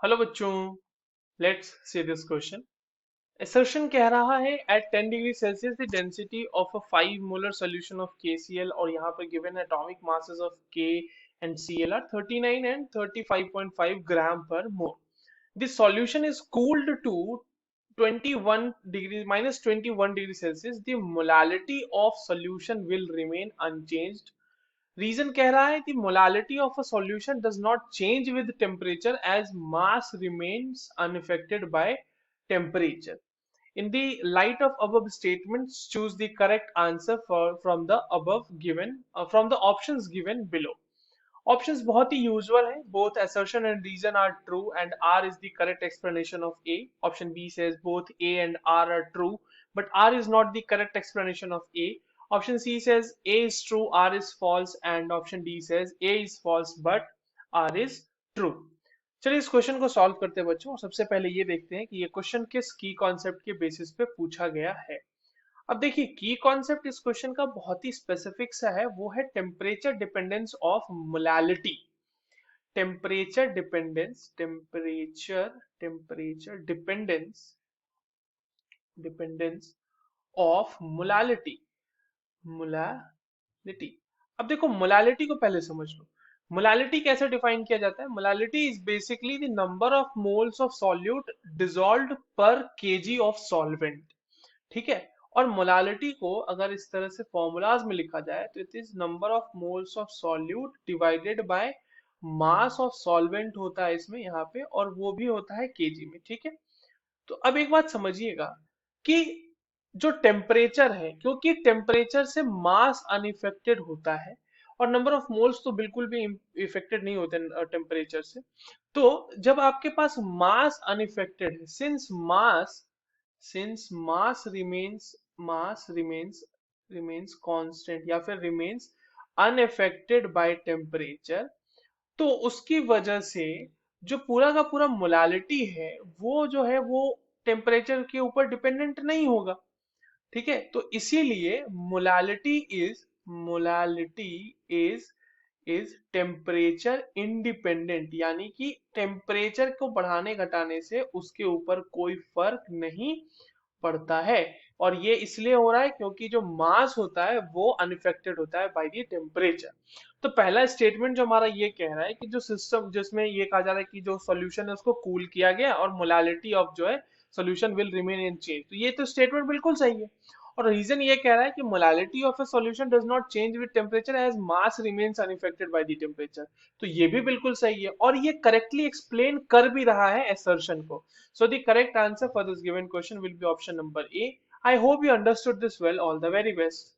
Hello बच्चों, let's see this question. assertion कह रहा है at 10 degree Celsius the density of a 5 molar solution of KCl और यहाँ पे given atomic masses of K and Cl are 39 and 35.5 gram per mole. The solution is cooled to 21 degree minus 21 degree Celsius. The molality of solution will remain unchanged. Reason कह रहा है कि molality of a solution does not change with temperature as mass remains unaffected by temperature. In the light of above statements, choose the correct answer from the above given from the options given below. Options बहुत ही usual है. Both assertion and reason are true, and R is the correct explanation of A. Option B says both A and R are true, but R is not the correct explanation of A. Option C says A is true, R is false, and option D says A is false, but R is true. चलिए इस question को solve करते हैं बच्चों. सबसे पहले ये देखते हैं कि ये क्वेश्चन किस की कॉन्सेप्ट के बेसिस पे पूछा गया है. अब देखिए की कॉन्सेप्ट इस क्वेश्चन का बहुत ही स्पेसिफिक सा है, वो है temperature dependence of molality. Temperature dependence, temperature dependence of molality. Molality. अब देखो मोलालिटी को पहले समझ लो. मोलालिटी कैसे डिफाइन किया जाता है? Molality is basically the number of moles of solute dissolved पर केजी ऑफ सॉल्वेंट. ठीक है. और मोलालिटी को अगर इस तरह से फॉर्मूलाज में लिखा जाए तो it is number of moles of solute divided by mass of solvent होता है इसमें यहाँ पे, और वो भी होता है केजी में. ठीक है. तो अब एक बात समझिएगा कि जो टेम्परेचर है, क्योंकि टेम्परेचर से मास अनइफेक्टेड होता है और नंबर ऑफ मोल्स तो बिल्कुल भी इफेक्टेड नहीं होते टेम्परेचर से. तो जब आपके पास मास अनइफेक्टेड है, सिंस मास रिमेन्स कांस्टेंट या फिर रिमेन्स अनअफेक्टेड बाय टेम्परेचर, तो उसकी वजह से जो पूरा का पूरा मोलालिटी है वो जो है वो टेम्परेचर के ऊपर डिपेंडेंट नहीं होगा. ठीक है. तो इसीलिए मोलालिटी इज टेम्परेचर इंडिपेंडेंट, यानी कि टेम्परेचर को बढ़ाने घटाने से उसके ऊपर कोई फर्क नहीं पड़ता है. और ये इसलिए हो रहा है क्योंकि जो मास होता है वो अनइफेक्टेड होता है बाय द टेम्परेचर. तो पहला स्टेटमेंट जो हमारा ये कह रहा है कि जो सिस्टम जिसमें ये कहा जा रहा है कि जो सॉल्यूशन है उसको कूल किया गया और मोलालिटी ऑफ जो है solution will remain in change, तो ये तो स्टेटमेंट बिल्कुल सही है. और रीजन ये कह रहा है कि molality of a solution does not change with temperature as mass remains unaffected by the temperature, तो ये भी बिल्कुल सही है और ये करेक्टली एक्सप्लेन कर भी रहा है असर्शन को. So the correct answer for this given question will be option number A. I hope you understood this well. All the very best.